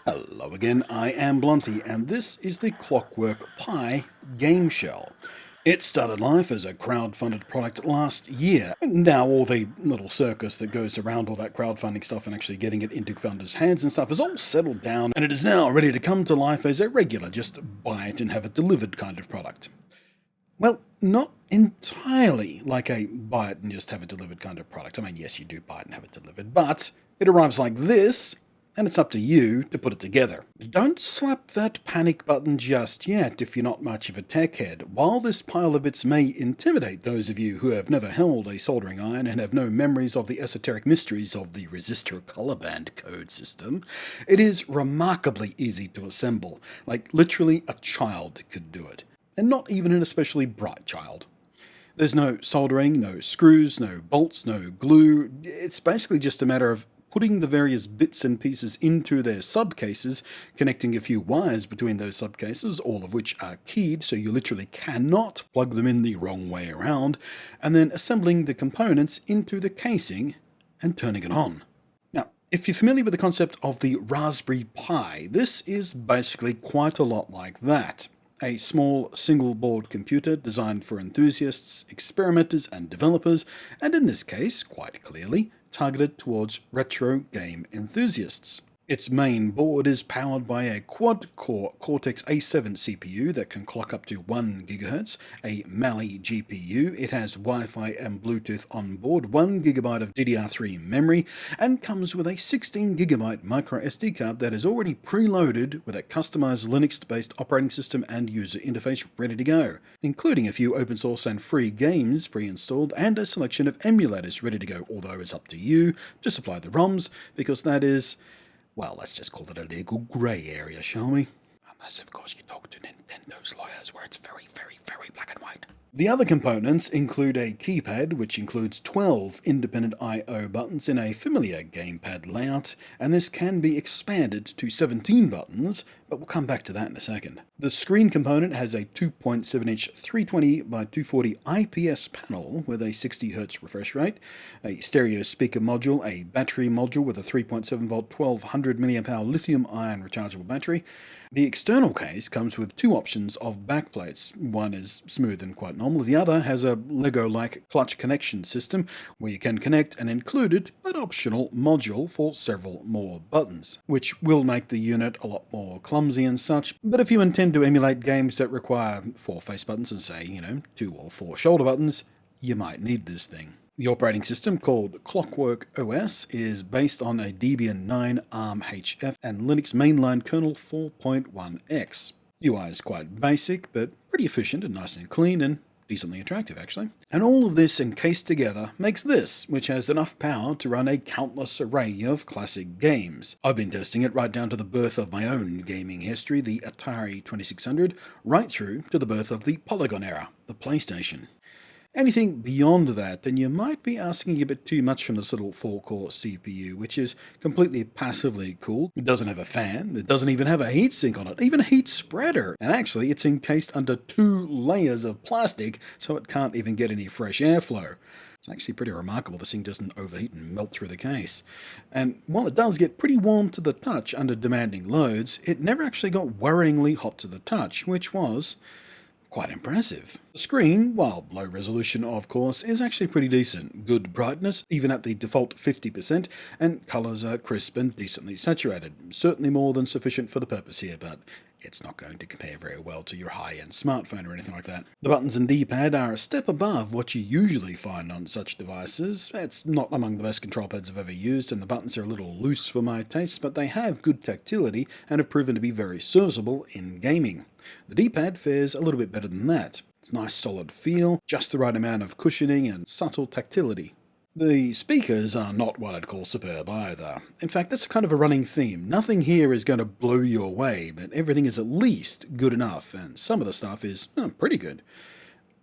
Hello again, I am Blunty, and this is the ClockWork Pi GameShell. It started life as a crowd-funded product last year. Now all the little circus that goes around all that crowdfunding stuff and actually getting it into funders' hands and stuff is all settled down, and it is now ready to come to life as a regular, just buy it and have it delivered kind of product. Well, not entirely like a buy it and just have it delivered kind of product. I mean, yes, you do buy it and have it delivered, but it arrives like this, and it's up to you to put it together. Don't slap that panic button just yet if you're not much of a tech head. While this pile of bits may intimidate those of you who have never held a soldering iron and have no memories of the esoteric mysteries of the resistor color band code system, it is remarkably easy to assemble. Like literally a child could do it. And not even an especially bright child. There's no soldering, no screws, no bolts, no glue. It's basically just a matter of putting the various bits and pieces into their subcases, connecting a few wires between those subcases, all of which are keyed, so you literally cannot plug them in the wrong way around, and then assembling the components into the casing and turning it on. Now, if you're familiar with the concept of the Raspberry Pi, this is basically quite a lot like that. A small single-board computer designed for enthusiasts, experimenters, and developers, and in this case, quite clearly, targeted towards retro game enthusiasts. Its main board is powered by a quad-core Cortex A7 CPU that can clock up to 1 GHz, a Mali GPU, it has Wi-Fi and Bluetooth on board, 1 GB of DDR3 memory, and comes with a 16 GB micro SD card that is already preloaded with a customized Linux-based operating system and user interface ready to go, including a few open source and free games pre-installed and a selection of emulators ready to go, although it's up to you to supply the ROMs, because that is, well, let's just call it a legal grey area, shall we? Unless, of course, you talk to Nintendo's lawyers, where it's very, very, very black and white. The other components include a keypad, which includes 12 independent I/O buttons in a familiar gamepad layout, and this can be expanded to 17 buttons, but we'll come back to that in a second. The screen component has a 2.7-inch 320 by 240 IPS panel with a 60Hz refresh rate, a stereo speaker module, a battery module with a 3.7-volt 1200 mAh lithium-ion rechargeable battery. The external case comes with two options of backplates. One is smooth and quite normal, the other has a Lego-like clutch connection system where you can connect an included but optional module for several more buttons, which will make the unit a lot more clumsy and such, but if you intend to emulate games that require 4 face buttons and say, 2 or 4 shoulder buttons, you might need this thing. The operating system, called ClockWork OS, is based on a Debian 9 ARM HF and Linux mainline kernel 4.1x. UI is quite basic, but pretty efficient and nice and clean and decently attractive, actually. And all of this encased together makes this, which has enough power to run a countless array of classic games. I've been testing it right down to the birth of my own gaming history, the Atari 2600, right through to the birth of the Polygon era, the PlayStation. Anything beyond that, then you might be asking a bit too much from this little 4-core CPU, which is completely passively cooled. It doesn't have a fan, it doesn't even have a heatsink on it, even a heat spreader. And actually, it's encased under 2 layers of plastic, so it can't even get any fresh airflow. It's actually pretty remarkable this thing doesn't overheat and melt through the case. And while it does get pretty warm to the touch under demanding loads, it never actually got worryingly hot to the touch, which was quite impressive. The screen, while low resolution of course, is actually pretty decent. Good brightness, even at the default 50%, and colours are crisp and decently saturated. Certainly more than sufficient for the purpose here, but it's not going to compare very well to your high-end smartphone or anything like that. The buttons and D-pad are a step above what you usually find on such devices. It's not among the best control pads I've ever used, and the buttons are a little loose for my taste, but they have good tactility and have proven to be very serviceable in gaming. The D-pad fares a little bit better than that. It's a nice solid feel, just the right amount of cushioning and subtle tactility. The speakers are not what I'd call superb either. In fact, that's kind of a running theme. Nothing here is going to blow you away, but everything is at least good enough, and some of the stuff is pretty good.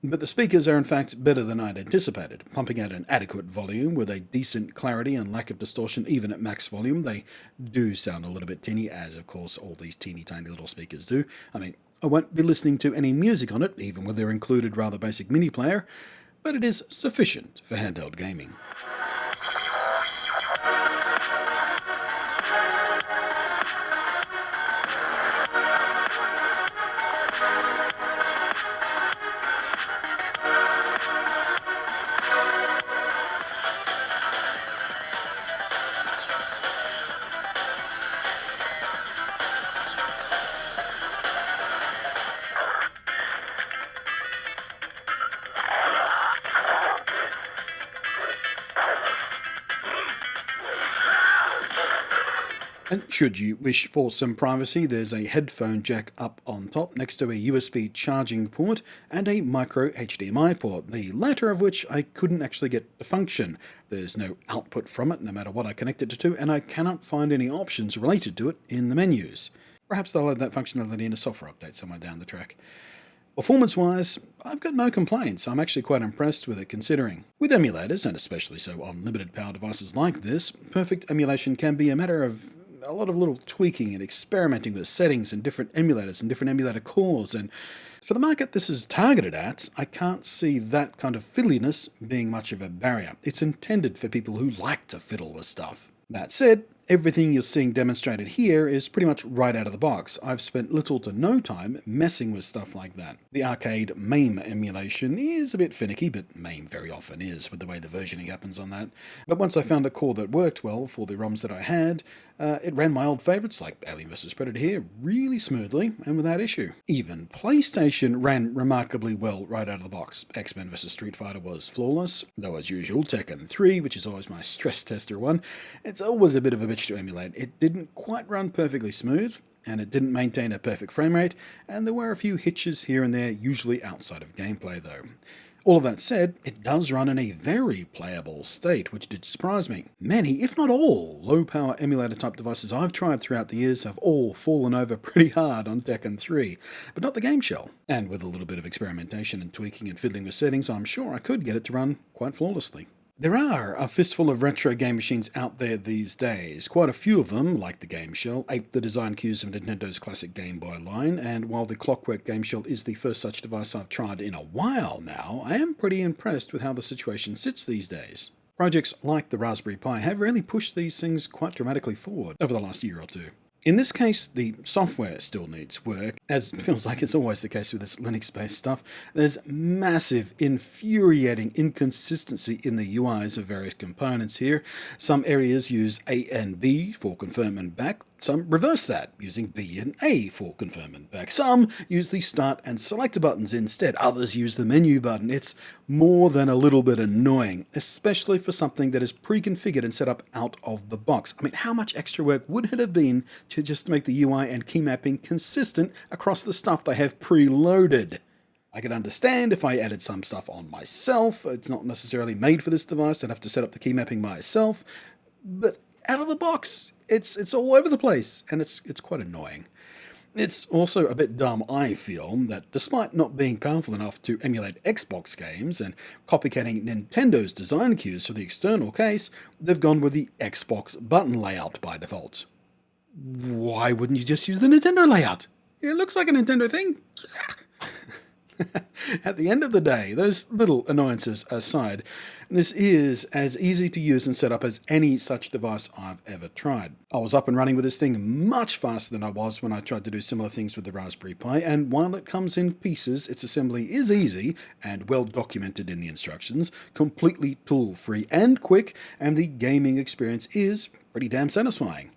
But the speakers are in fact better than I'd anticipated, pumping out an adequate volume with a decent clarity and lack of distortion even at max volume. They do sound a little bit tinny, as of course all these teeny tiny little speakers do. I mean, I won't be listening to any music on it, even with their included rather basic mini player, but it is sufficient for handheld gaming. And should you wish for some privacy, there's a headphone jack up on top next to a USB charging port and a micro HDMI port, the latter of which I couldn't actually get to function. There's no output from it no matter what I connect it to, and I cannot find any options related to it in the menus. Perhaps they'll add that functionality in a software update somewhere down the track. Performance-wise, I've got no complaints. I'm actually quite impressed with it considering. With emulators, and especially so on limited power devices like this, perfect emulation can be a matter of a lot of little tweaking and experimenting with settings and different emulators and different emulator cores, and for the market this is targeted at, I can't see that kind of fiddliness being much of a barrier. It's intended for people who like to fiddle with stuff. That said, everything you're seeing demonstrated here is pretty much right out of the box. I've spent little to no time messing with stuff like that. The arcade MAME emulation is a bit finicky, but MAME very often is with the way the versioning happens on that. But once I found a core that worked well for the ROMs that I had, it ran my old favourites like Alien vs Predator here really smoothly and without issue. Even PlayStation ran remarkably well right out of the box. X-Men vs Street Fighter was flawless, though as usual Tekken 3, which is always my stress tester one, it's always a bit of a bitch to emulate. It didn't quite run perfectly smooth, and it didn't maintain a perfect frame rate, and there were a few hitches here and there, usually outside of gameplay though. All of that said, it does run in a very playable state, which did surprise me. Many, if not all, low-power emulator-type devices I've tried throughout the years have all fallen over pretty hard on Tekken 3, but not the GameShell. And with a little bit of experimentation and tweaking and fiddling with settings, I'm sure I could get it to run quite flawlessly. There are a fistful of retro game machines out there these days. Quite a few of them, like the GameShell, ape the design cues of Nintendo's classic Game Boy line, and while the ClockWork GameShell is the first such device I've tried in a while now, I am pretty impressed with how the situation sits these days. Projects like the Raspberry Pi have really pushed these things quite dramatically forward over the last year or two. In this case, the software still needs work, as it feels like it's always the case with this Linux-based stuff. There's massive, infuriating inconsistency in the UIs of various components here. Some areas use A and B for confirm and back. Some reverse that, using B and A for confirm and back. Some use the start and select buttons instead. Others use the menu button. It's more than a little bit annoying, especially for something that is pre-configured and set up out of the box. I mean, how much extra work would it have been to just make the UI and key mapping consistent across the stuff they have preloaded? I could understand if I added some stuff on myself. It's not necessarily made for this device. I'd have to set up the key mapping myself. But out of the box, it's all over the place, and it's quite annoying. It's also a bit dumb, I feel, that despite not being powerful enough to emulate Xbox games and copycatting Nintendo's design cues for the external case, they've gone with the Xbox button layout by default. Why wouldn't you just use the Nintendo layout? It looks like a Nintendo thing. At the end of the day, those little annoyances aside, this is as easy to use and set up as any such device I've ever tried. I was up and running with this thing much faster than I was when I tried to do similar things with the Raspberry Pi, and while it comes in pieces, its assembly is easy and well documented in the instructions, completely tool-free and quick, and the gaming experience is pretty damn satisfying.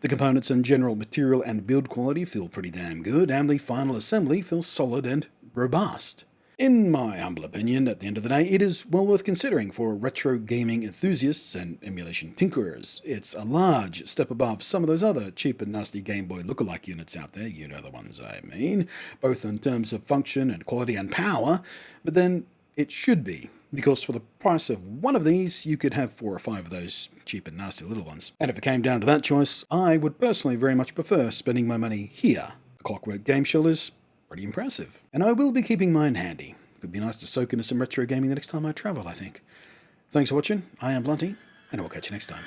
The components and general material and build quality feel pretty damn good, and the final assembly feels solid and robust. In my humble opinion, at the end of the day, it is well worth considering for retro gaming enthusiasts and emulation tinkerers. It's a large step above some of those other cheap and nasty Game Boy lookalike units out there, you know the ones I mean, both in terms of function and quality and power, but then it should be, because for the price of one of these, you could have 4 or 5 of those cheap and nasty little ones. And if it came down to that choice, I would personally very much prefer spending my money here. The ClockWork GameShell is pretty impressive, and I will be keeping mine handy. Could be nice to soak into some retro gaming the next time I travel, I think. Thanks for watching, I am Blunty, and I will catch you next time.